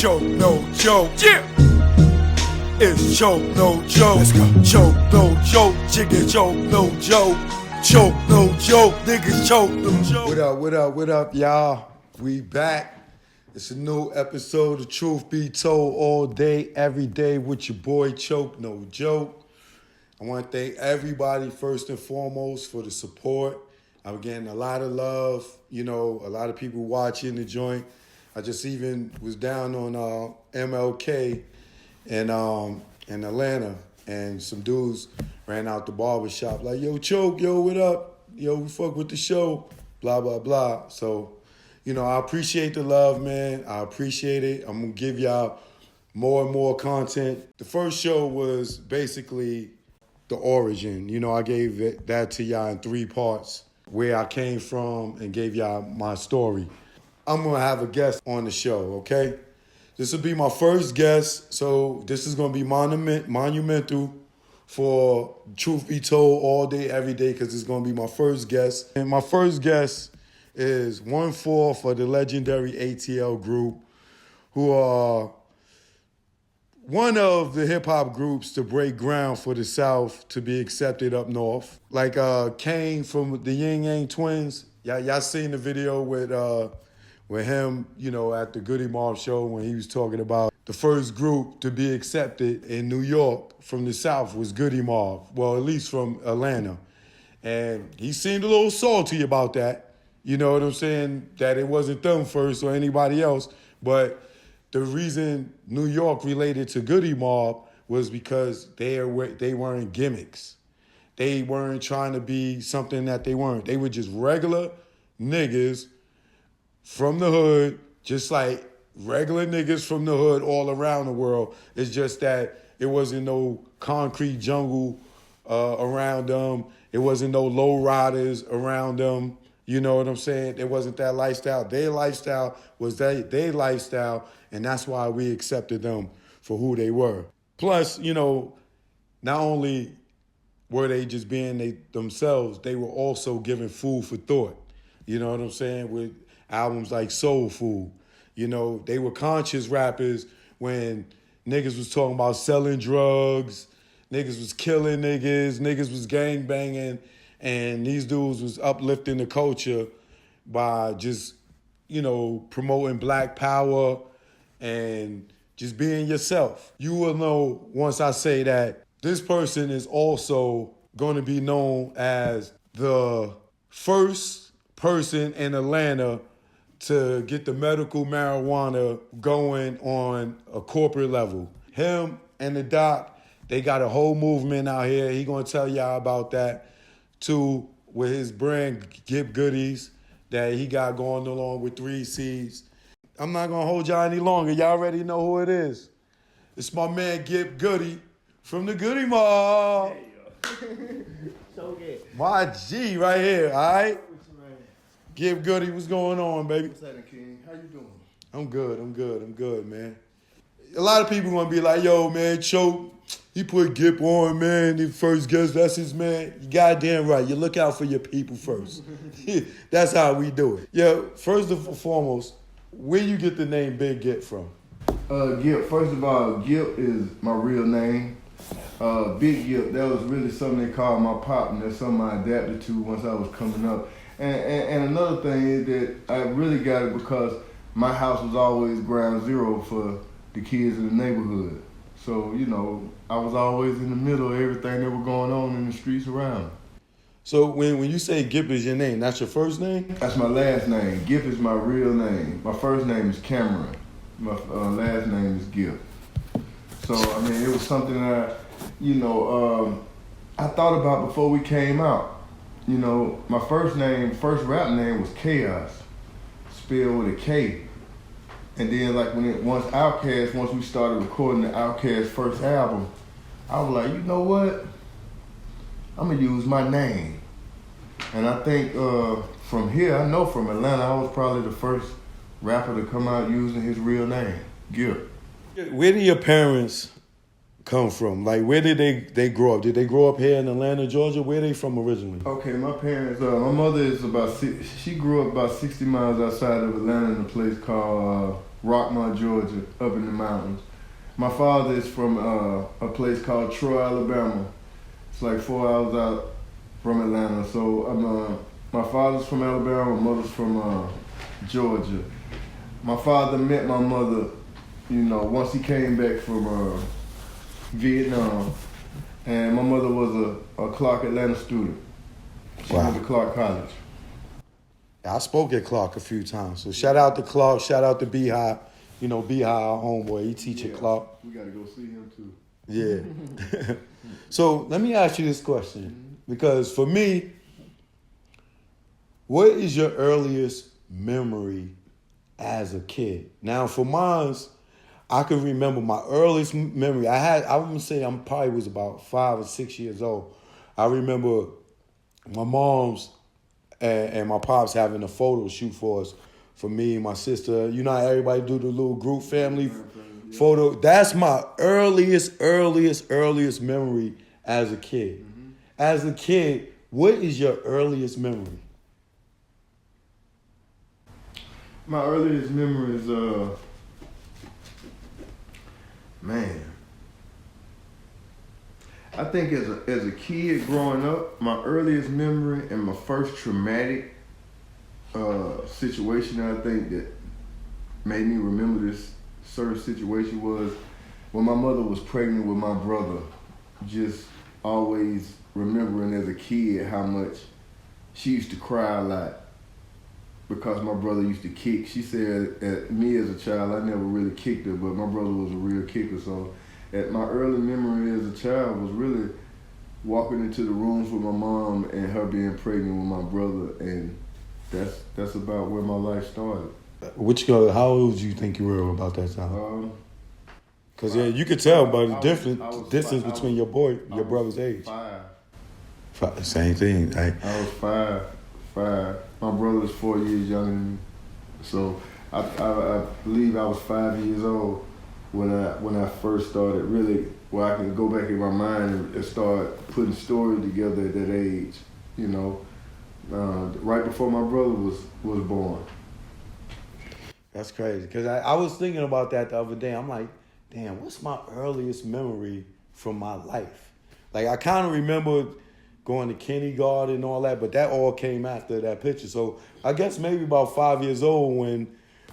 choke, no joke. Yeah. It's choke, no joke. Let's go. Choke, no joke. Chicken choke, no joke. Choke, no joke. Niggas choke, no joke. What up, y'all? We back. It's a new episode of Truth Be Told, all day, every day with your boy Choke, no joke. I want to thank everybody first and foremost for the support. I'm getting a lot of love, a lot of people watching the joint. I just even was down on MLK in Atlanta, and some dudes ran out the barbershop like, yo, Choke, yo, what up? Yo, we fuck with the show, blah, blah, blah. So, I appreciate the love, man. I appreciate it. I'm going to give y'all more and more content. The first show was basically the origin. I gave that to y'all in 3 parts, where I came from and gave y'all my story. I'm going to have a guest on the show, okay? This will be my first guest, so this is going to be monumental for Truth Be Told all day, every day, because it's going to be my first guest. And my first guest is 1/4 for the legendary ATL group, who are one of the hip-hop groups to break ground for the South to be accepted up north. Like Kane from the Yin Yang Twins. Y'all seen the video with him, at the Goodie Mob show when he was talking about the first group to be accepted in New York from the South was Goodie Mob. Well, at least from Atlanta. And he seemed a little salty about that. You know what I'm saying? That it wasn't them first or anybody else. But the reason New York related to Goodie Mob was because they weren't gimmicks. They weren't trying to be something that they weren't. They were just regular niggas from the hood, just like regular niggas from the hood all around the world. It's just that it wasn't no concrete jungle around them. It wasn't no low riders around them. You know what I'm saying? It wasn't that lifestyle. Their lifestyle was their lifestyle, and that's why we accepted them for who they were. Plus, not only were they just being themselves, they were also giving food for thought. You know what I'm saying? With albums like Soul Food. They were conscious rappers when niggas was talking about selling drugs, niggas was killing niggas was gang banging, and these dudes was uplifting the culture by just, promoting black power and just being yourself. You will know once I say that this person is also going to be known as the first person in Atlanta to get the medical marijuana going on a corporate level. Him and the doc, they got a whole movement out here. He gonna tell y'all about that too, with his brand Gipp Goodies that he got going along with 3 Seeds. I'm not gonna hold y'all any longer. Y'all already know who it is. It's my man Gipp Goodie from the Goodie Mob. So good. My G right here, all right? Gipp Goodie, what's going on, baby? What's happening, King? How you doing? I'm good, man. A lot of people gonna be like, yo, man, Choke, he put Gipp on, man, the first guest, that's his man. You goddamn right, you look out for your people first. That's how we do it. Yeah, first and foremost, where you get the name Big Gipp from? Gipp, first of all, Gipp is my real name. Big Gipp, that was really something they called my pop, and that's something I adapted to once I was coming up. And another thing is that I really got it because my house was always ground zero for the kids in the neighborhood. So, I was always in the middle of everything that was going on in the streets around. So when you say Gipp is your name, that's your first name? That's my last name. Gipp is my real name. My first name is Cameron. My last name is Gipp. So, it was something that, I thought about before we came out. My first rap name was Chaos, spelled with a K. And then once we started recording the Outkast first album, I was like, you know what? I'm gonna use my name. And I think from Atlanta, I was probably the first rapper to come out using his real name, Gipp. Where did your parents come from? Like, where did they grow up? Did they grow up here in Atlanta, Georgia? Where are they from originally? Okay, my parents, my mother is she grew up about 60 miles outside of Atlanta in a place called Rockmont, Georgia, up in the mountains. My father is from a place called Troy, Alabama. It's like 4 hours out from Atlanta. So my father's from Alabama, my mother's from Georgia. My father met my mother, once he came back from Vietnam, and my mother was a Clark Atlanta student. She went to Clark College. I spoke at Clark a few times, so shout out to Clark, shout out to Beehive. Beehive, our homeboy, he teach at Clark. We got to go see him too. Yeah. So let me ask you this question, because for me, what is your earliest memory as a kid? Now, for mine, I can remember my earliest memory. I would say I probably was about 5 or 6 years old. I remember my mom's and my pops having a photo shoot for us, for me and my sister. You know how everybody do the little group family photo? That's my earliest memory as a kid. Mm-hmm. As a kid, what is your earliest memory? My earliest memory is, I think as a kid growing up, my earliest memory and my first traumatic situation I think that made me remember this certain situation was when my mother was pregnant with my brother. Just always remembering as a kid how much she used to cry a lot because my brother used to kick. She said at me as a child, I never really kicked her, but my brother was a real kicker. So my early memory as a child was really walking into the rooms with my mom and her being pregnant with my brother, and that's about where my life started. How old do you think you were about that time? Because you could tell by the distance between your brother's age. 5. Same thing. Right? I was 5. My brother's 4 years younger than me, so I believe I was 5 years old when I first started really, where I can go back in my mind and start putting stories together at that age. Right before my brother was born. That's crazy, because I was thinking about that the other day. I'm like, damn, what's my earliest memory from my life? Like, I kind of remember going to kindergarten and all that, but that all came after that picture. So I guess maybe about 5 years old when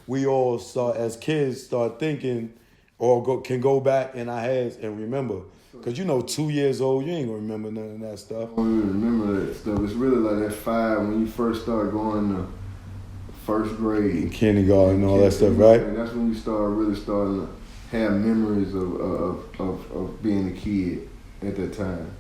we all as kids start thinking or can go back in our heads and remember. Because 2 years old, you ain't going to remember none of that stuff. I don't even remember that stuff. It's really like that 5 when you first start going to first grade. In kindergarten and all that stuff, right? And that's when you starting to have memories of being a kid at that time.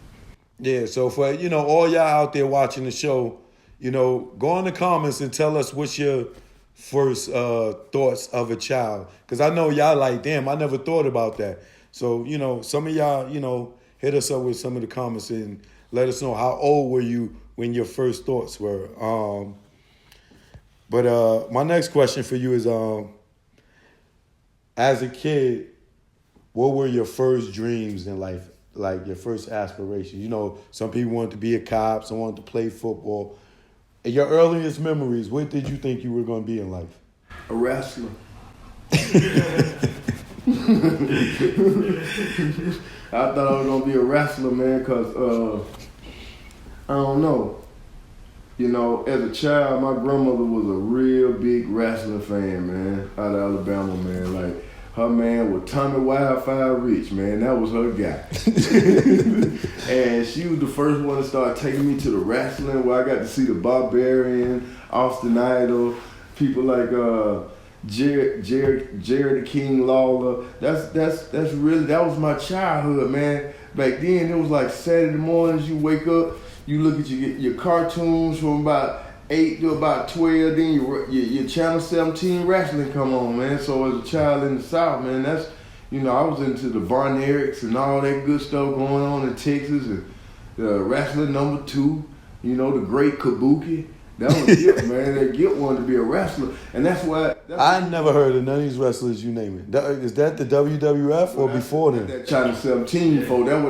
Yeah, so for, all y'all out there watching the show, go in the comments and tell us what's your first thoughts of a child. Because I know y'all like, damn, I never thought about that. So, some of y'all, hit us up with some of the comments and let us know how old were you when your first thoughts were. But my next question for you is, as a kid, what were your first dreams in life? Like your first aspirations? Some people wanted to be a cop, some wanted to play football. In your earliest memories, what did you think you were going to be in life? A wrestler. I thought I was going to be a wrestler, man, because, I don't know. As a child, my grandmother was a real big wrestling fan, man, out of Alabama, man. Like, her man was Tommy Wildfire Rich, man. That was her guy. And she was the first one to start taking me to the wrestling, where I got to see the Barbarian, Austin Idol, people like Jared the King Lawler. That was my childhood, man. Back then, it was like Saturday mornings, you wake up, you look at your cartoons from about 8 to about 12, then your Channel 17 wrestling come on, man. So as a child in the South, man, that's, I was into the Von Erichs and all that good stuff going on in Texas, and wrestling number 2, the great Kabuki. That was Gipp, man. That Gipp wanted to be a wrestler, and that's I never heard of none of these wrestlers you name it. Is that the WWF or before then? That China 17 folk. That's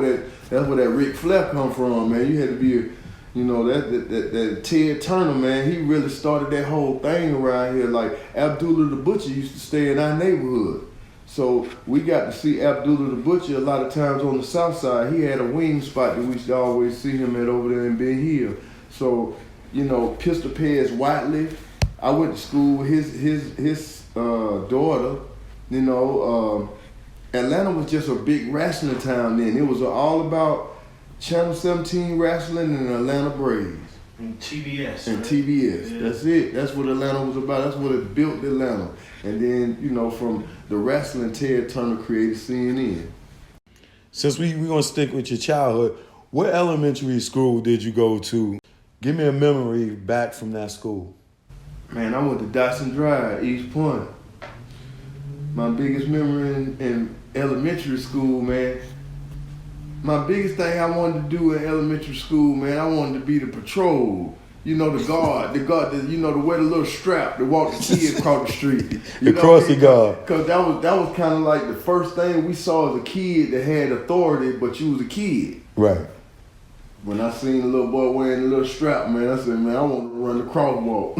where that Ric Flair come from, man. You had to be, that Ted Turner, man. He really started that whole thing around here. Like Abdullah the Butcher used to stay in our neighborhood. So we got to see Abdullah the Butcher a lot of times on the south side. He had a wing spot that we used to always see him at over there in Ben Hill. So, Pistol Pez Whiteley, I went to school with his daughter. Atlanta was just a big wrestling town then. It was all about Channel 17 wrestling and Atlanta Braves. And TBS. And right? TBS. Yeah. That's it. That's what Atlanta was about. That's what it built Atlanta. And then, from the wrestling, Ted Turner created CNN. Since we're going to stick with your childhood, what elementary school did you go to? Give me a memory back from that school. Man, I went to Dotson Drive, East Point. My biggest memory in elementary school, man. My biggest thing I wanted to do in elementary school, man, I wanted to be the patrol. The guard, to wear the little strap to walk the kids across the street. The crossing guard. Because that was kind of like the first thing we saw as a kid that had authority, but you was a kid. Right. When I seen the little boy wearing the little strap, man, I said, man, I want to run the crosswalk.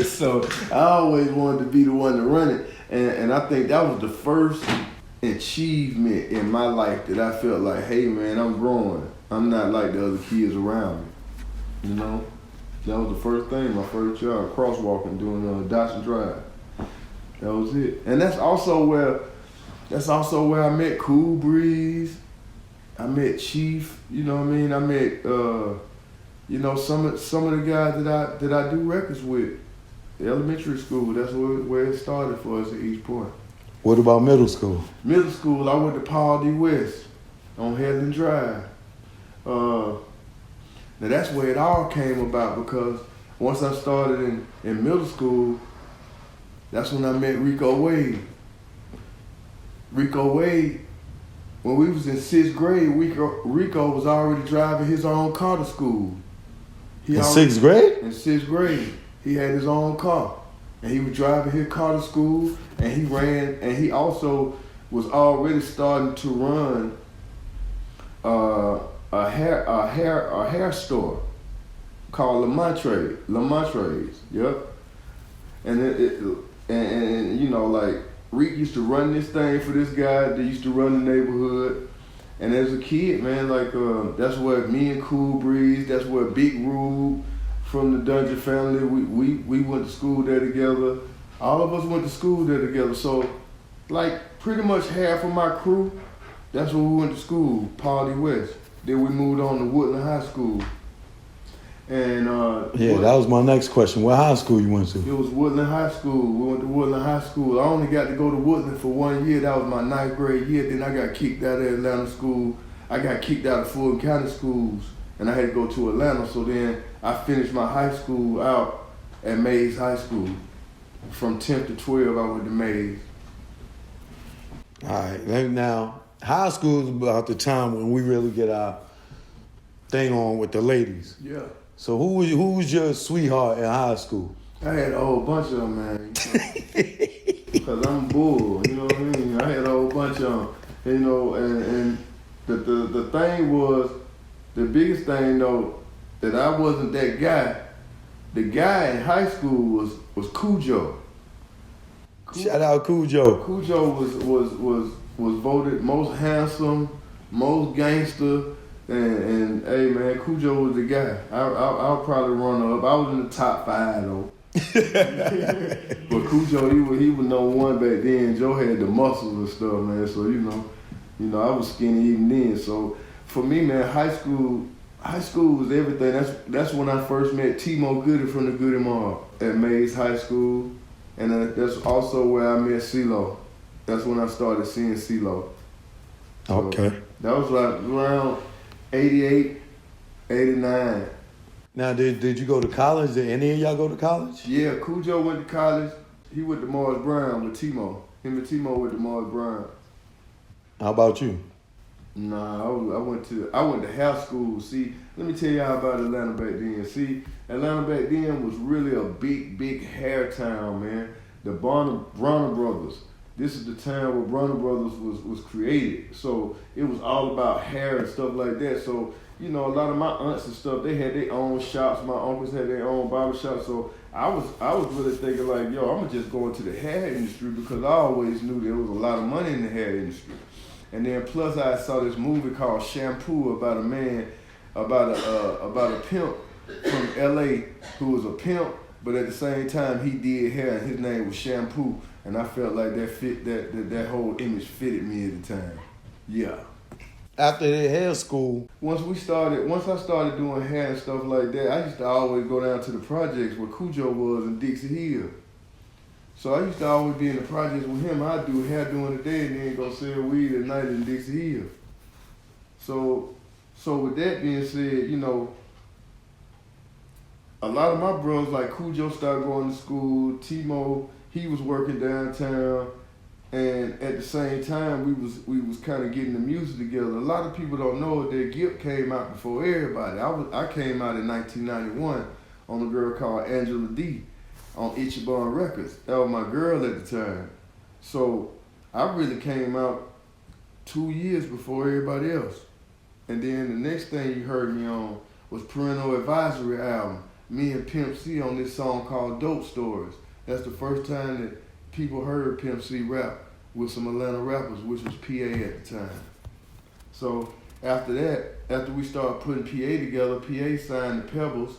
So I always wanted to be the one to run it. And I think that was the first achievement in my life that I felt like, hey, man, I'm growing. I'm not like the other kids around me. That was the first thing, my first job, crosswalking, doing Dotson Drive. That was it. And that's also where I met Cool Breeze. I met Chief, I met some of the guys that I do records with. The elementary school, that's where it started for us at East Point. What about middle school? Middle school, I went to Paul D. West on Headland Drive. Now that's where it all came about, because once I started in middle school, that's when I met Rico Wade. Rico Wade, when we was in 6th grade, Rico was already driving his own car to school. In 6th grade? In 6th grade. He had his own car. And he was driving his car to school, and he also was already starting to run a hair store called Lamontre's. Yep. And Reek used to run this thing for this guy that used to run the neighborhood. And as a kid, man, that's where me and Cool Breeze, that's where Big Rube from the Dungeon family, we went to school there together. All of us went to school there together. So, pretty much half of my crew, that's where we went to school, Paul D. West. Then we moved on to Woodland High School. And that was my next question. What high school you went to? It was Woodland High School. We went to Woodland High School. I only got to go to Woodland for 1 year. That was my 9th grade year. Then I got kicked out of Atlanta school. I got kicked out of Fulton County schools, and I had to go to Atlanta. So then I finished my high school out at Mays High School. From 10th to 12, I went to Mays. All right. Now, high school is about the time when we really get our thing on with the ladies. Yeah. So who was your sweetheart in high school? I had a whole bunch of them, man. Because I'm bull, you know what I mean? I had a whole bunch of them, and the thing was, the biggest thing, though, that I wasn't that guy. The guy in high school was Cujo. Shout out Cujo. Cujo was voted most handsome, most gangster. And hey man, Cujo was the guy. I'll probably run up. I was in the top 5 though. But Cujo, he was #1 back then. Joe had the muscles and stuff, man. So I was skinny even then. So for me, man, high school was everything. That's when I first met Timo Goody from the Goodie Mob at Mays High School, and that's also where I met CeeLo. That's when I started seeing CeeLo. So okay. That was around 88, 89. Now, did you go to college? Did any of y'all go to college? Yeah, Cujo went to college. He went to Morris Brown with Timo. Him and Timo went to Morris Brown. How about you? Nah, I went to high school. See, let me tell y'all about Atlanta back then. See, Atlanta back then was really a big hair town, man. The Bronner Brothers. This is the town where Bronner Brothers was created. So it was all about hair and stuff like that. So, you know, a lot of my aunts and stuff, they had their own shops. My uncles had their own barber shops. So I was really thinking like, yo, I'm gonna just go into the hair industry because I always knew there was a lot of money in the hair industry. And then plus I saw this movie called Shampoo about a man, about a pimp from LA who was a pimp, but at the same time he did hair and his name was Shampoo. And I felt like that whole image fitted me at the time. Yeah. After the hair school, Once I started doing hair and stuff like that, I used to always go down to the projects where Cujo was in Dixie Hill. So I used to always be in the projects with him. I'd do hair during the day and then go sell weed at night in Dixie Hill. So with that being said, you know, a lot of my brothers, like Cujo, started going to school. Timo, he was working downtown, and at the same time, we was kind of getting the music together. A lot of people don't know that Gipp came out before everybody. I came out in 1991 on a girl called Angela D on Ichiban Records. That was my girl at the time. So I really came out 2 years before everybody else. And then the next thing you heard me on was Parental Advisory album. Me and Pimp C on this song called Dope Stories. That's the first time that people heard Pimp C rap with some Atlanta rappers, which was PA at the time. So after that, after we started putting PA together, PA signed the Pebbles.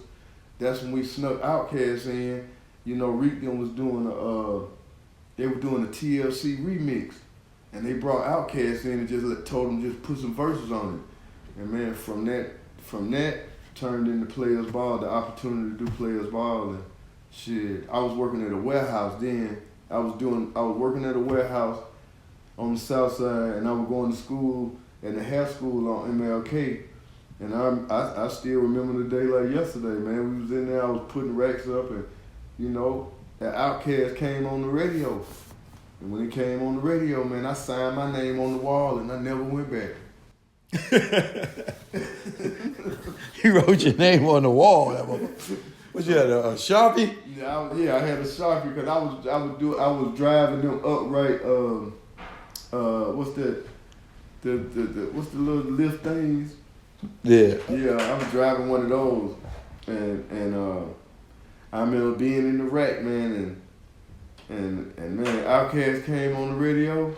That's when we snuck Outkast in. You know, Reek them was doing they were doing a TLC remix, and they brought Outkast in and just told them just put some verses on it. And man, from that turned into Players Ball, the opportunity to do Players Ball, and shit. I was working at a warehouse then. I was working at a warehouse on the south side, and I was going to school at the hair school on MLK. And I still remember the day like yesterday, man. We was in there, I was putting racks up, and you know, that Outkast came on the radio. And when it came on the radio, man, I signed my name on the wall and I never went back. you wrote your name on the wall. What you had, a Sharpie? Yeah, I had a Sharpie because I was driving them upright. What's that? What's the little lift things? Yeah. Yeah, I was driving one of those, and I remember being in the rack, man, and man, Outkast came on the radio.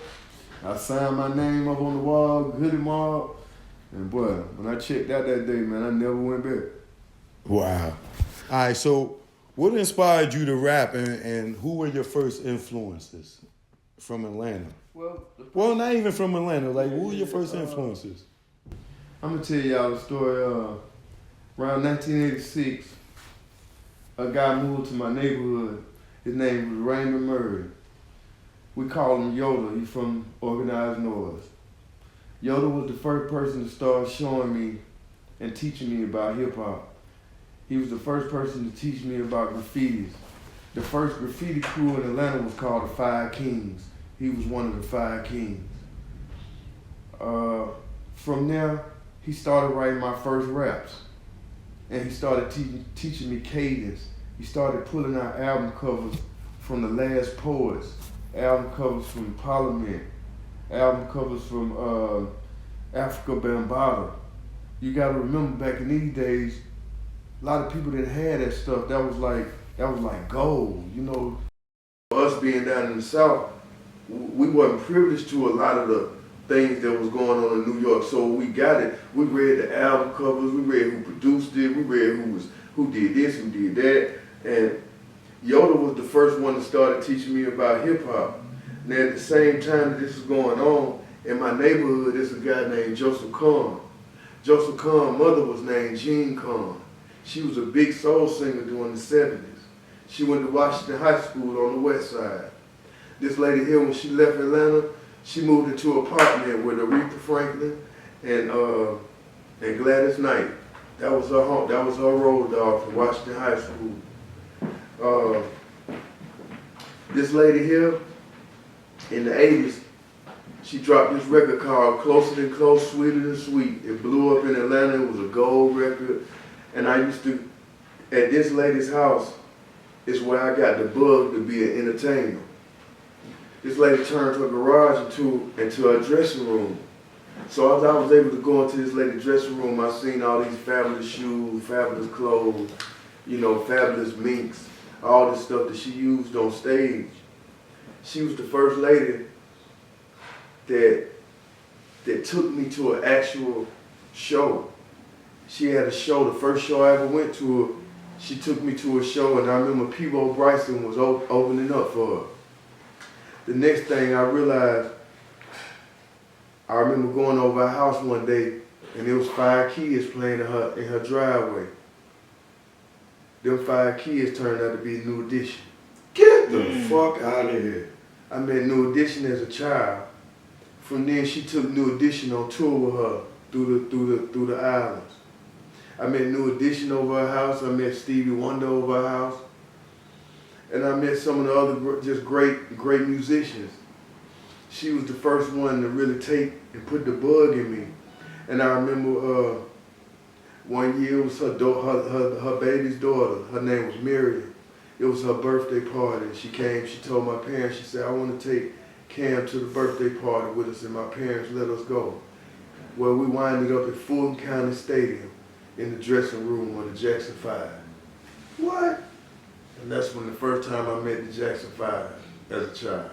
I signed my name up on the wall, Goodie Mob, and boy, when I checked out that day, man, I never went back. Wow. All right, so what inspired you to rap, and who were your first influences from Atlanta? Well, not even from Atlanta. Like, who were your first influences? I'm gonna tell y'all a story. Around 1986, a guy moved to my neighborhood. His name was Raymond Murray. We call him Yoda. He's from Organized Noise. Yoda was the first person to start showing me and teaching me about hip hop. He was the first person to teach me about graffitis. The first graffiti crew in Atlanta was called the Five Kings. He was one of the Five Kings. From there, he started writing my first raps. And he started teaching me cadence. He started pulling out album covers from The Last Poets, album covers from Parliament, album covers from Africa Bambaataa. You gotta remember back in these days, a lot of people didn't have that stuff. That was like gold, you know. Us being down in the South, we wasn't privileged to a lot of the things that was going on in New York. So we got it. We read the album covers, we read who produced it, we read who did this, who did that. And Yoda was the first one that started teaching me about hip hop. And at the same time that this was going on, in my neighborhood, there's a guy named Joseph Kahn. Joseph Kahn's mother was named Jean Kahn. She was a big soul singer during the 70s. She went to Washington High School on the west side. This lady here, when she left Atlanta, she moved into an apartment with Aretha Franklin and Gladys Knight. That was her home. That was her road dog from Washington High School. This lady here, in the 80s, She dropped this record called Closer Than Close, Sweeter Than Sweet. It blew up in Atlanta. It was a gold record. And I used to, at this lady's house, is where I got the bug to be an entertainer. This lady turned her garage into her dressing room. So as I was able to go into this lady's dressing room, I seen all these fabulous shoes, fabulous clothes, you know, fabulous minks, all this stuff that she used on stage. She was the first lady that took me to an actual show. She had a show, the first show I ever went to, she took me to a show, and I remember Peebo Bryson was opening up for her. The next thing I realized, I remember going over her house one day, and there was 5 kids playing in her driveway. Them 5 kids turned out to be New Edition. Get the fuck out of here. I met New Edition as a child. From then, she took New Edition on tour with her through the islands. I met New Edition over her house. I met Stevie Wonder over her house. And I met some of the other just great musicians. She was the first one to really take and put the bug in me. And I remember one year it was her baby's daughter. Her name was Miriam. It was her birthday party. She came, she told my parents, she said, I want to take Cam to the birthday party with us, and my parents let us go. Well, we winded up at Fulton County Stadium in the dressing room of the Jackson 5. What? And that's when the first time I met the Jackson 5 as a child.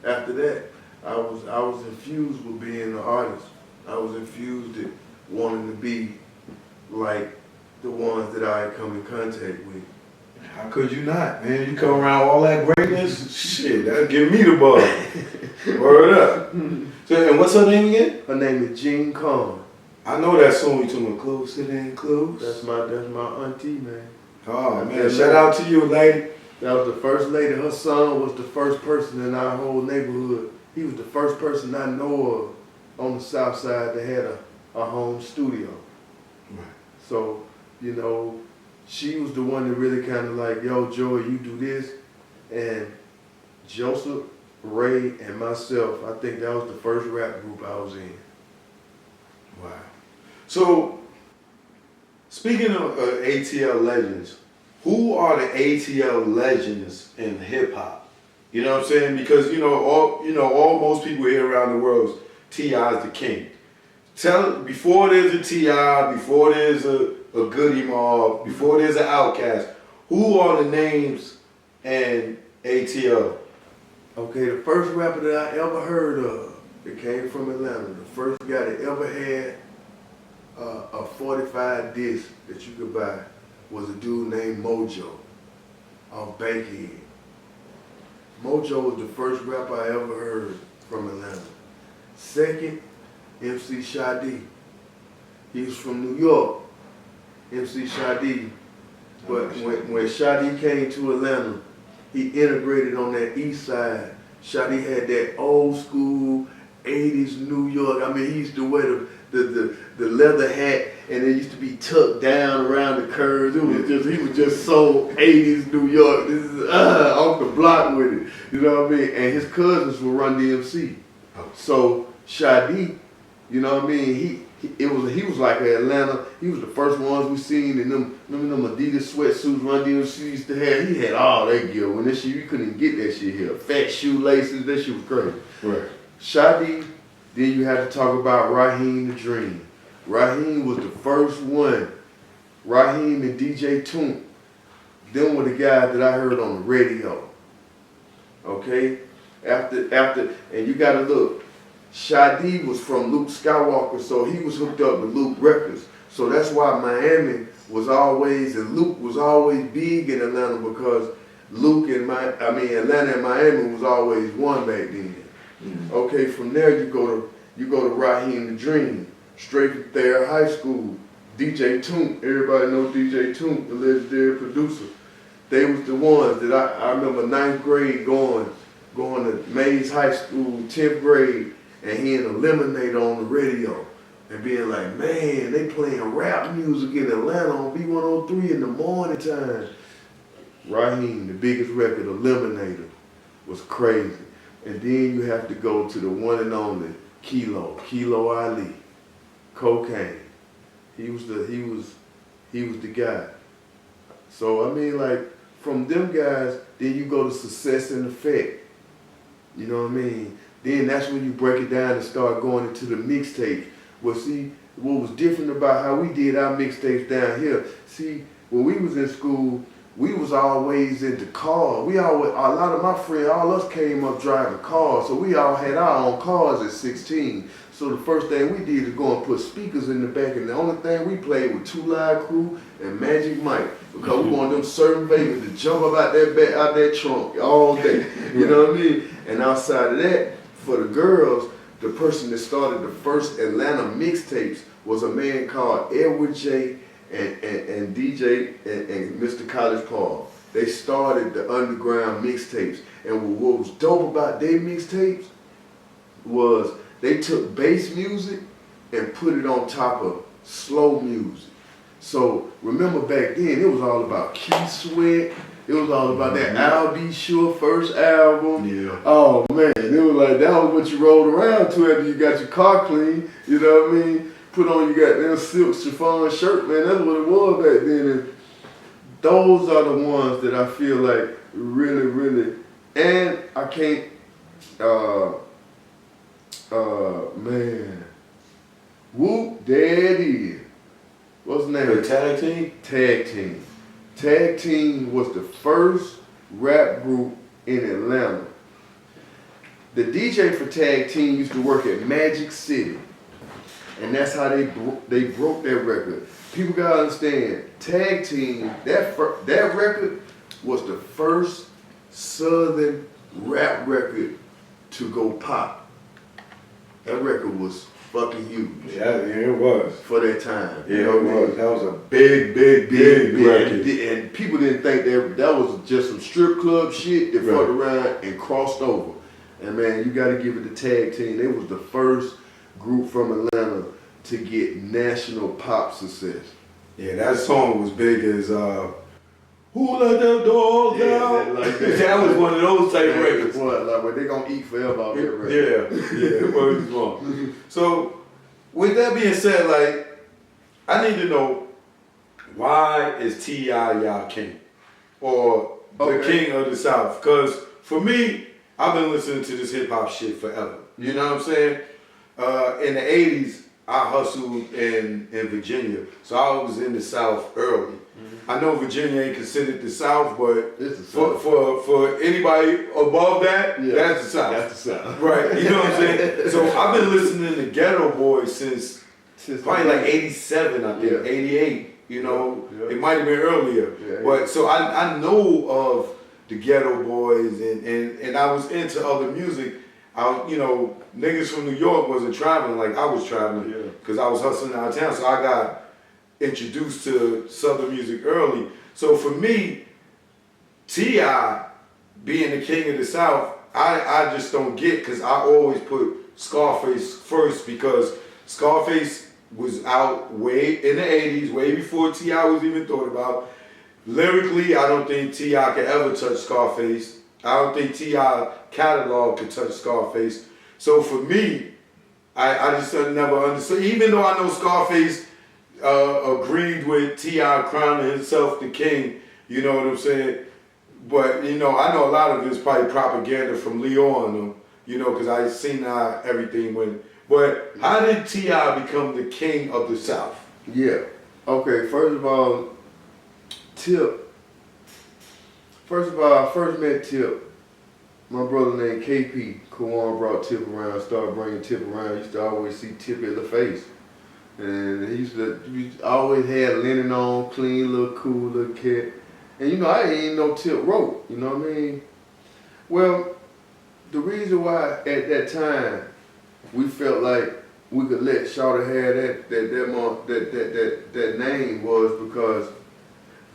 After that, I was infused with being an artist. I was infused with wanting to be like the ones that I had come in contact with. How could you not, man? You come around all that greatness, shit, that'll give me the bug. Word up. So, and what's her name again? Her name is Jean Khan. I know that song you told me, Close It Ain't Close. That's my auntie, man. Oh, man, shout out to you, lady. That was the first lady. Her son was the first person in our whole neighborhood. He was the first person I know of on the south side that had a home studio. Right. So, you know, she was the one that really kind of like, yo, Joey, you do this. And Joseph, Ray, and myself, I think that was the first rap group I was in. Wow. So, speaking of ATL legends, who are the ATL legends in hip hop? You know what I'm saying? Because all most people here around the world, T.I. is the king. Before there's a T.I., before there's a Goodie Mob, before there's an Outkast, who are the names in ATL? Okay, the first rapper that I ever heard of that came from Atlanta, the first guy that ever had a 45 disc that you could buy was a dude named Mojo off Bankhead. Mojo was the first rapper I ever heard from Atlanta. Second, MC Sha-D. He was from New York, MC Sha-D. But when Sha-D came to Atlanta, he integrated on that east side. Sha-D had that old school 80s New York. I mean, he used to wear the leather hat, and it used to be tucked down around the curves. He was just so 80s New York. This is off the block with it. You know what I mean? And his cousins would run DMC. So Sha-D, you know what I mean? He was like an Atlanta. He was the first ones we seen in them. Remember them Adidas sweatsuits Run DMC used to have? He had all that gear. When that shit, you couldn't get that shit here. Fat shoelaces, that shit was crazy. Right. Sha-D, then you had to talk about Raheem the Dream. Raheem was the first one. Raheem and DJ Toomp, them were the guys that I heard on the radio. Okay? After, and you gotta look, Sha-D was from Luke Skywalker, so he was hooked up with Luke Records. So that's why Miami was always, and Luke was always big in Atlanta, because Atlanta and Miami was always one back then. Mm-hmm. Okay, from there you go to Raheem the Dream, straight from Thayer High School. DJ Toomp, everybody knows DJ Toomp, the legendary producer. They was the ones that I remember 9th grade going to Mays High School, 10th grade, and hearing the Lemonade on the radio and being like, man, they playing rap music in Atlanta on B103 in the morning time. Raheem, the biggest record, Eliminator, was crazy. And then you have to go to the one and only Kilo Ali, Cocaine. He was the guy. So I mean, like, from them guys, then you go to Success and Effect. You know what I mean? Then that's when you break it down and start going into the mixtape. Well, see, what was different about how we did our mixtapes down here, see, when we was in school, we was always into cars. A lot of my friends, all us came up driving cars, so we all had our own cars at 16. So the first thing we did is go and put speakers in the back, and the only thing we played was Two Live Crew and Magic Mike, because we wanted them certain Vegas to jump up out that trunk all day. You know what I mean? And outside of that, for the girls, the person that started the first Atlanta mixtapes was a man called Edward J. and DJ and Mr. College Paul. They started the underground mixtapes, and what was dope about their mixtapes was they took bass music and put it on top of slow music. So remember back then, it was all about Keith Sweat. It was all about that Al B. Sure first album. Yeah. Oh man, it was like that was what you rolled around to after you got your car clean. You know what I mean? Put on your goddamn silk chiffon shirt, man. That's what it was back then. And those are the ones that I feel like really, really. And I can't. Man. Whoop, there it is. What's the name? The Tag Team? Tag Team. Tag Team was the first rap group in Atlanta. The DJ for Tag Team used to work at Magic City. And that's how they broke their record. People gotta understand, Tag Team, that record was the first Southern rap record to go pop. That record was fucking huge. Yeah, it was. For that time. Yeah, it was. That was a big record. And people didn't think that was just some strip club shit that fucked around and crossed over. And man, you gotta give it the Tag Team. They was the first group from Atlanta to get national pop success. Yeah, that song was big as Who Let Them Dogs Out? Like that was one of those type of records. What, like where they gonna eat forever off that record. Yeah, it was wrong. So, with that being said, like, I need to know, why is T.I. y'all king? Or the king of the South? Because for me, I've been listening to this hip hop shit forever. You know what I'm saying? In the 80s, I hustled in Virginia, so I was in the South early. Mm-hmm. I know Virginia ain't considered the South, but it's the South. For anybody above that, that's the South. That's the South. Right, you know what I'm saying? So I've been listening to Ghetto Boys since probably like 87, I think, 88. You know, it might have been earlier. But so I know of the Ghetto Boys, and I was into other music. Niggas from New York wasn't traveling like I was traveling because I was hustling out of town. So I got introduced to Southern music early. So for me, T.I. being the king of the South, I just don't get, because I always put Scarface first, because Scarface was out way in the 80s, way before T.I. was even thought about. Lyrically, I don't think T.I. could ever touch Scarface. I don't think T.I. catalog could touch Scarface. So for me, I just never understood. Even though I know Scarface agreed with T.I. crowning himself the king, you know what I'm saying? But, I know a lot of it's probably propaganda from Leon, because I seen how everything went. But how did T.I. become the king of the South? Yeah. Okay, first of all, Tip. First of all, I first met Tip. My brother named KP, Kawan, brought Tip around, started bringing Tip around. I used to always see Tip in the face. And he always had linen on, clean, little cool, little cat. And I didn't even know Tip wrote, you know what I mean? Well, the reason why at that time we felt like we could let Shawty have that name was because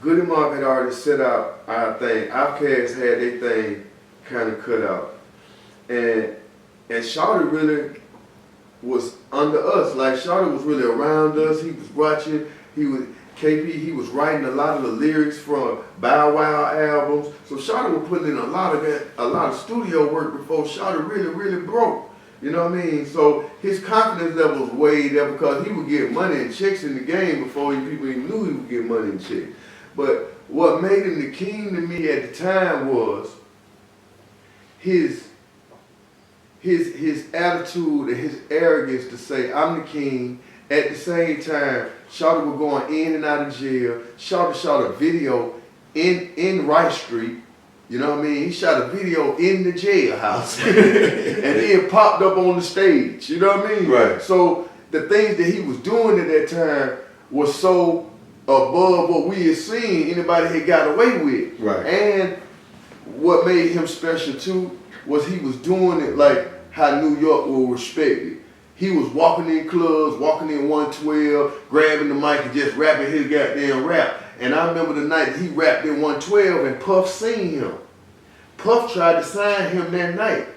Goodie Mob had already set out our thing. Outkast had their thing kind of cut out. And Shawty really was under us. Like, Shawty was really around us. He was watching. KP, he was writing a lot of the lyrics from Bow Wow albums. So Shawty was putting in a lot of studio work before Shawty really broke. You know what I mean? So his confidence level was way there because he would get money and checks in the game before people even knew he would get money and checks. But what made him the king to me at the time was his attitude and his arrogance to say, I'm the king. At the same time, Shawty was going in and out of jail. Shawty shot a video in Rice Street. You know what I mean? He shot a video in the jailhouse. And then popped up on the stage. You know what I mean? Right. So the things that he was doing at that time was so above what we had seen anybody had got away with. Right. And what made him special too was he was doing it like how New York will respect it. He was walking in clubs, walking in 112, grabbing the mic and just rapping his goddamn rap. And I remember the night he rapped in 112 and Puff seen him. Puff tried to sign him that night.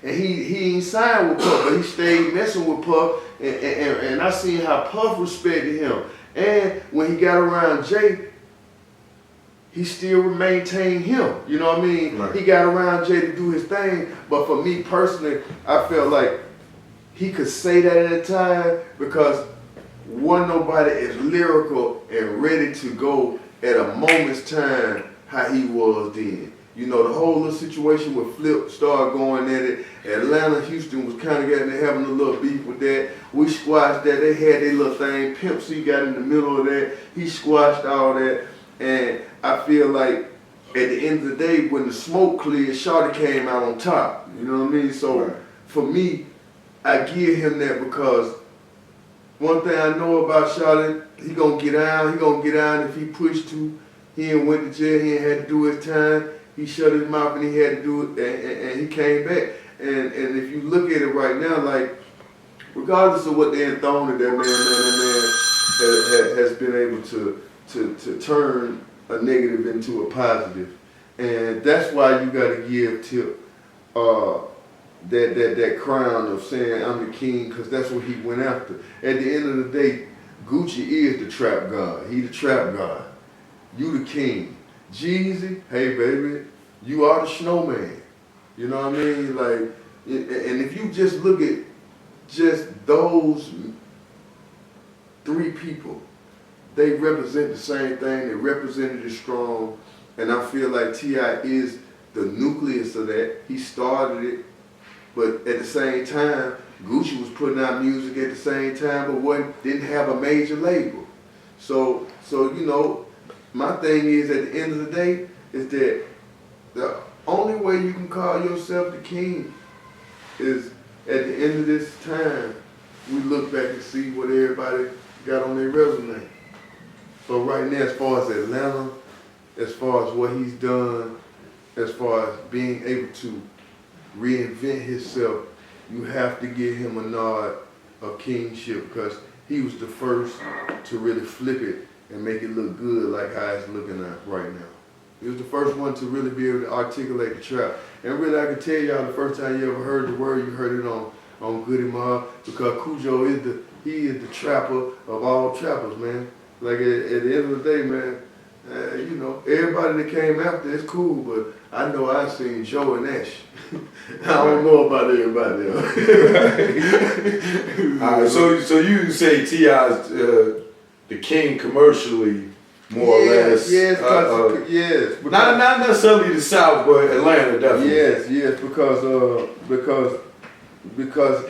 And he ain't signed with Puff, but he stayed messing with Puff. And I seen how Puff respected him. And when he got around Jay, he still maintained him. You know what I mean? Right. He got around Jay to do his thing. But for me personally, I felt like he could say that at a time because wasn't nobody as lyrical and ready to go at a moment's time how he was then. You know, the whole little situation with Flip started going at it. Atlanta, Houston was kind of having a little beef with that. We squashed that. They had their little thing. Pimp C got in the middle of that. He squashed all that. And I feel like at the end of the day, when the smoke cleared, Shawty came out on top. You know what I mean? So right. For me, I give him that because one thing I know about Shawty, he gonna get down. He gonna get down if he pushed to. He ain't went to jail. He ain't had to do his time. He shut his mouth and he had to do it, and he came back. And if you look at it right now, like regardless of what they had thrown at that man has been able to turn a negative into a positive. And that's why you got to give Tip that crown of saying I'm the king, because that's what he went after. At the end of the day, Gucci is the trap god. He the trap god. You the king. Jeezy, hey baby, you are the snowman. You know what I mean? Like, and if you just look at just those three people, they represent the same thing. They represented it strong. And I feel like T.I. is the nucleus of that. He started it, but at the same time, Gucci was putting out music at the same time, but didn't have a major label. So you know, my thing is at the end of the day is that the only way you can call yourself the king is at the end of this time, we look back and see what everybody got on their resume. But right now, as far as Atlanta, as far as what he's done, as far as being able to reinvent himself, you have to give him a nod of kingship because he was the first to really flip it and make it look good like how it's looking at right now. He was the first one to really be able to articulate the trap. And really, I can tell y'all the first time you ever heard the word, you heard it on Goodie Mob, because Cujo is the trapper of all trappers, man. Like at the end of the day, man, you know, everybody that came after it's cool, but I know I seen Joe and Ash. I don't know about everybody else. All right, so you say T.I.'s the king commercially, more or less. Yes, yes. Not necessarily the South, but Atlanta definitely. Yes, because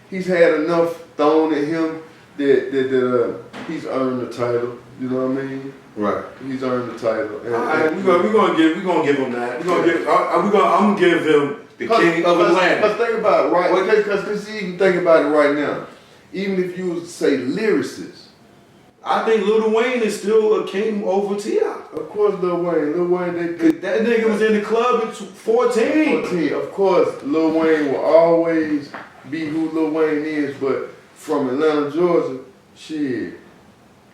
he's had enough thrown at him that he's earned the title. You know what I mean? Right. He's earned the title. All right, we're gonna give him that. I'm gonna give him the king of Atlanta. Let's think about it, right? Because even think about it right now. Even if you was to say lyricists, I think Lil Wayne is still a king over T.I. Of course, Lil Wayne, that nigga was in the club at 14. Of course, Lil Wayne will always be who Lil Wayne is, but from Atlanta, Georgia, shit,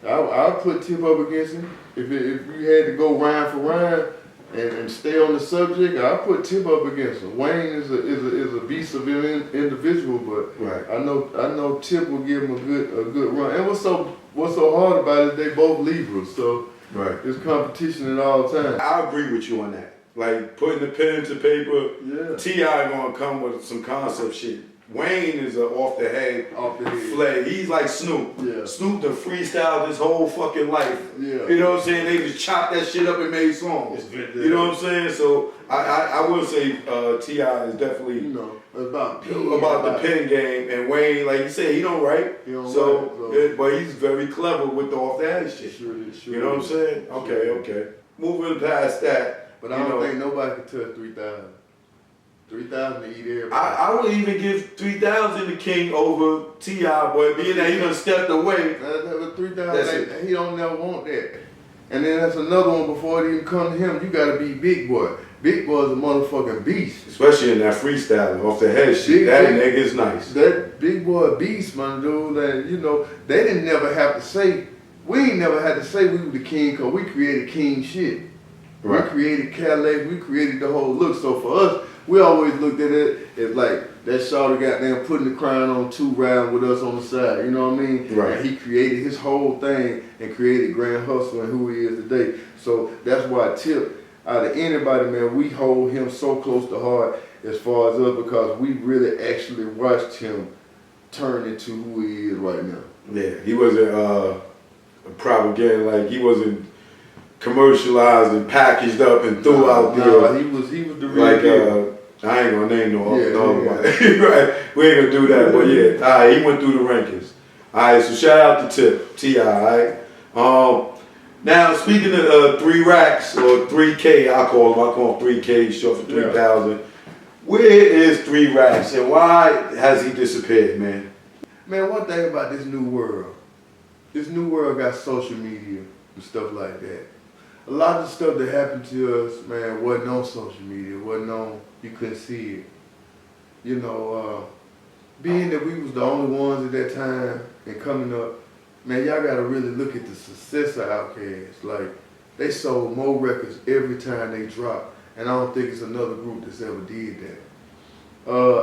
I'll put Tip up against him. If you had to go rhyme for rhyme, and stay on the subject, I put Tip up against him. Wayne is a beast of an individual, but right. I know Tip will give him a good run. And what's so hard about it is they both Libras, so right. It's competition at all times. I agree with you on that. Like putting the pen to paper, yeah. T.I. gonna come with some concept shit. Wayne is a off the head flag. He's like Snoop. Yeah. Snoop done freestyled his whole fucking life. Yeah. You know what I'm saying? They just chopped that shit up and made songs. You know what I'm saying? So I would say T.I. is definitely about the pen game, and Wayne, like you said, he don't write. But he's very clever with the off the head shit. Sure, you know what I'm saying? Okay. Moving past that. But I don't think nobody can touch 3,000. 3,000 to eat everybody. I would even give 3,000 to King over T.I., but being that he done stepped away. 3,000, he don't never want that. And then that's another one before it even come to him. You gotta be Big Boy. Big Boy's a motherfucking beast. Especially in that freestyling off the head shit. That nigga's nice. That Big Boy beast, my dude. That they didn't never have to say. We ain't never had to say we were the king because we created king shit. Right. We created Cadillac. We created the whole look. So for us, we always looked at it as like that shawty goddamn putting the crown on 2 riding with us on the side. You know what I mean? Right. And he created his whole thing and created Grand Hustle and who he is today. So that's why Tip, out of anybody, man, we hold him so close to heart as far as us because we really actually watched him turn into who he is right now. Yeah, he wasn't propaganda, like he wasn't commercialized and packaged up and threw out there. He was the real deal. I ain't gonna name no right. We ain't gonna do that, but yeah, alright, he went through the rankings. Alright, so shout out to Tip, T.I., alright? Now speaking of 3 racks or 3K, I call him 3K, short for 3,000. Where is 3 racks and why has he disappeared, man? Man, one thing about this new world got social media and stuff like that. A lot of the stuff that happened to us, man, wasn't on social media, you couldn't see it. Being that we was the only ones at that time and coming up, man, y'all gotta really look at the success of Outkast. Like, they sold more records every time they dropped, and I don't think it's another group that's ever did that.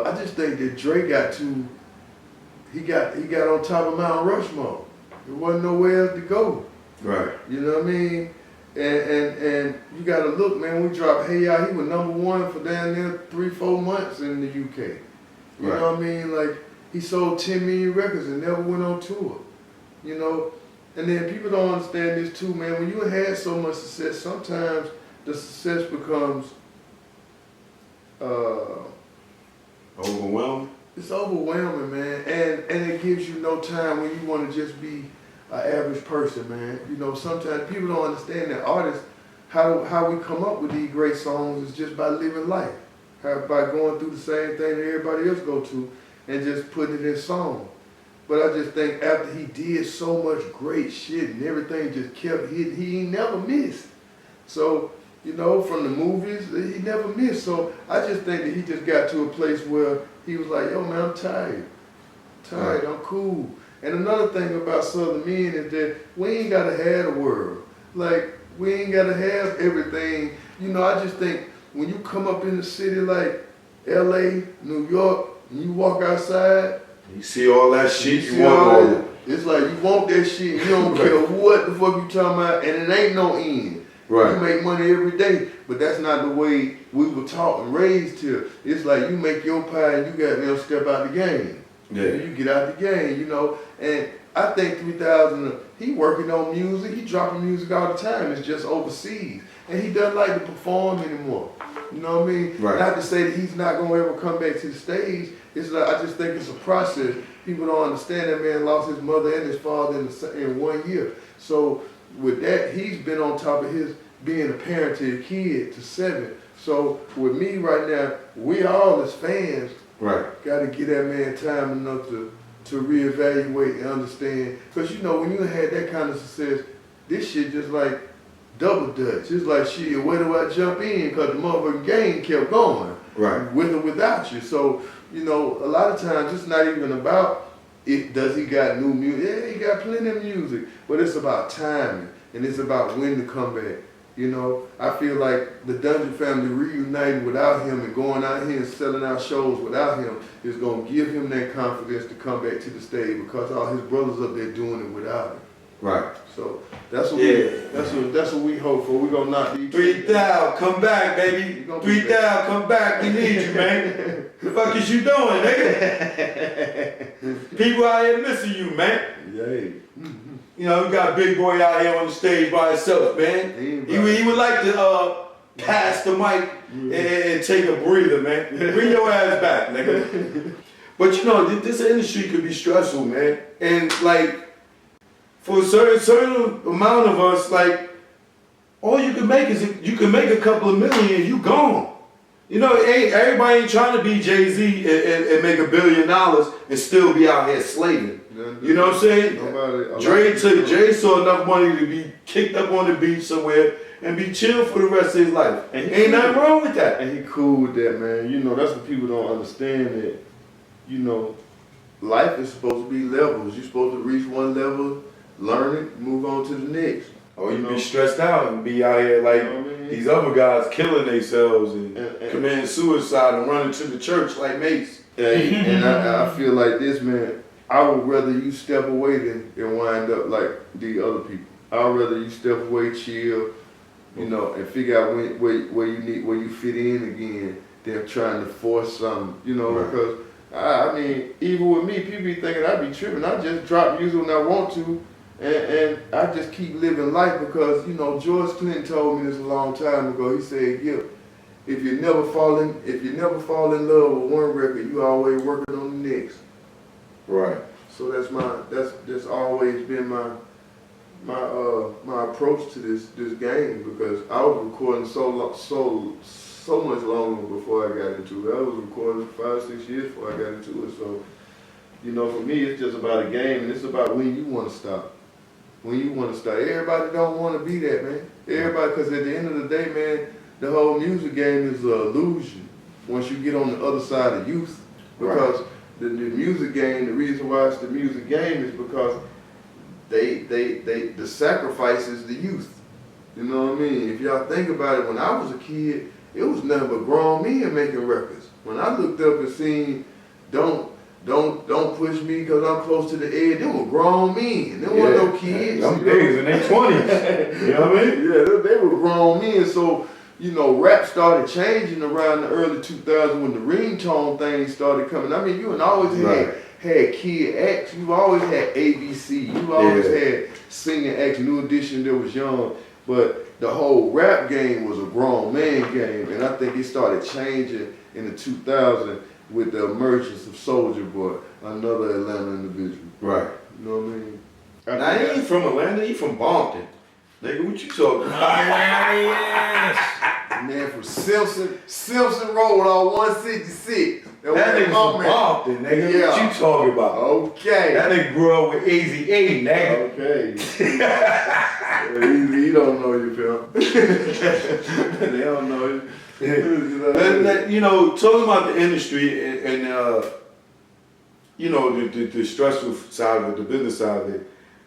I just think that Drake he got on top of Mount Rushmore. There wasn't nowhere else to go. Right. You know what I mean? And you gotta look, man, we dropped Hey Ya, he was #1 for down there 3-4 months in the UK. You know what I mean? Like, he sold 10 million records and never went on tour. And then people don't understand this too, man. When you had so much success, sometimes the success becomes overwhelming. It's overwhelming, man, and it gives you no time when you want to just be an average person, man. Sometimes people don't understand that artists, how we come up with these great songs is just by living life, by going through the same thing that everybody else go to, and just putting it in song. But I just think after he did so much great shit and everything just kept hitting, he ain't never missed. So, from the movies, he never missed. So I just think that he just got to a place where he was like, yo, man, I'm tired. I'm cool. And another thing about Southern men is that we ain't gotta have the world. Like, we ain't gotta have everything. I just think when you come up in the city like LA, New York, and you walk outside, you see all that shit, you want all that. It's like you want that shit, you don't care what the fuck you talking about, and it ain't no end. Right. You make money every day, but that's not the way we were taught and raised here. It's like you make your pie and you got to step out the game. Yeah. You get out the game, And I think 3,000, he working on music, he dropping music all the time. It's just overseas. And he doesn't like to perform anymore. You know what I mean? Right. Not to say that he's not going to ever come back to the stage. It's like, I just think it's a process. People don't understand that man lost his mother and his father in 1 year. So with that, he's been on top of his being a parent to a kid to 7. So with me right now, we all as fans got to give that man time enough to reevaluate and understand. Because when you had that kind of success, this shit just like double dutch. It's like, shit, where do I jump in? Because the motherfucking game kept going. Right. With or without you. So, a lot of times it's not even about does he got new music? Yeah, he got plenty of music. But it's about timing. And it's about when to come back. You know, I feel like the Dungeon family reuniting without him and going out here and selling out shows without him is going to give him that confidence to come back to the stage because all his brothers up there doing it without him. Right. So that's what that's what we hope for. We're gonna knock these 3,000, come back, baby. 3,000, come back. We need you, man. The fuck is you doing, nigga? People out here missing you, man. Yeah. You know, we got Big Boy out here on the stage by himself, man. He would like to pass the mic and take a breather, man. Bring your ass back, nigga. But you know, this industry could be stressful, man. And like, for a certain amount of us, like, all you can make is, you can make a couple of million and you gone. You know, everybody ain't trying to be Jay-Z and make $1 billion and still be out here slaving. You know what I'm saying? Jay saw enough money to be kicked up on the beach somewhere and be chill for the rest of his life. And ain't nothing wrong with that. And he cool with that, man. You know, that's what people don't understand, that, you know, life is supposed to be levels. You're supposed to reach one level, learn it, move on to the next. Or you be stressed out and be out here like these other guys killing themselves and committing suicide and running to the church like Mace. And I feel like this, man, I would rather you step away than wind up like the other people. I would rather you step away, chill, you know, and figure out where you fit in again than trying to force something, you know, because I mean, even with me, people be thinking I be tripping. I just drop music when I want to. And I just keep living life because, you know, George Clinton told me this a long time ago. He said, Gipp, if you never fall in love with one record, you always working on the next. Right. So that's always been my approach to this game, because I was recording so much longer before I got into it. I was recording 5-6 years before I got into it. So, you know, for me, it's just about a game, and it's about when you want to stop. When you want to start. Everybody don't want to be that, man. Everybody, because at the end of the day, man, the whole music game is an illusion once you get on the other side of youth. Because the music game, the reason why it's the music game is because the sacrifice is the youth. You know what I mean? If y'all think about it, when I was a kid, it was nothing but grown men making records. When I looked up and seen Don't push me because I'm close to the edge. They were grown men. They weren't no kids. Them niggas in their 20s. You know what I mean? Yeah, they were grown men. So, you know, rap started changing around the early 2000s when the ringtone thing started coming. I mean, you always had Kid X. You've always had ABC. You've always had singing acts, New Edition that was young. But the whole rap game was a grown man game. And I think it started changing in the 2000s. With the emergence of Soulja Boy, another Atlanta individual. Right. You know what I mean? Now, he ain't from Atlanta, he from Bompton. Nigga, what you talking about? Yes. Man, from Simpson Road on 166. That nigga from Bompton, nigga. Yeah. What you talking about? Okay. That nigga grew up with Easy E, nigga. Okay. Easy, he don't know you, fam. They don't know you. You know, talking about the industry and you know, the stressful side of it, the business side of it,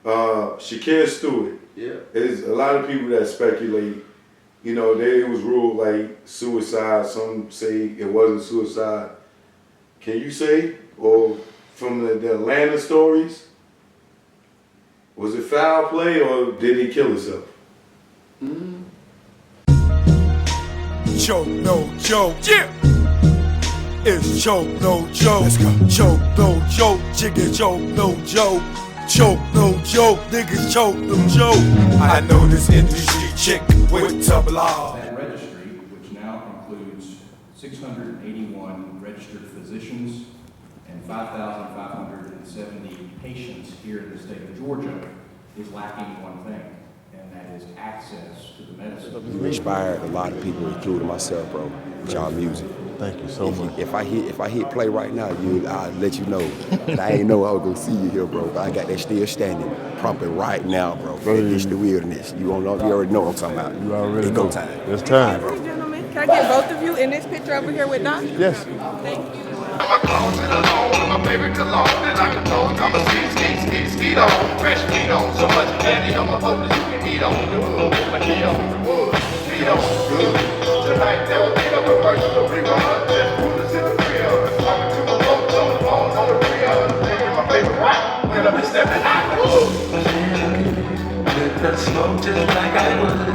Shakir Stewart. Yeah. There's a lot of people that speculate, you know, it was ruled like suicide. Some say it wasn't suicide. Can you say, or from the Atlanta stories, was it foul play or did he kill himself? Mm-hmm. Choke, no joke. Yeah. It's choke, no joke. Let's go. Choke, no joke. Chicken choke, no joke. Choke, no joke. Niggas choke, no joke. I know this industry chick with top law. That registry, which now includes 681 registered physicians and 5,570 patients here in the state of Georgia, is lacking one thing, and that is access to the medicine. You inspired a lot of people, including myself, bro, with y'all music. Thank you so much. If I hit play right now, I'll let you know. And I ain't know I was gonna see you here, bro. But I got that still standing, pumping right now, bro. It's the wilderness. You already know what I'm talking about. You already know. It's go time. It's time. Ladies and gentlemen, can I get both of you in this picture over here with Doc? Yes. Thank you. I'm closing alone with my favorite cologne that I can told I'm a ski on, fresh feet on, so much candy on my boat that you can eat on, the wood, my knee on the wood. on good. Tonight there will be no commercial, we gonna just put us in the field. Talking to my folks on the phone on the real. Thinking my favorite rock when I be stepping out. With the smoke just like I would.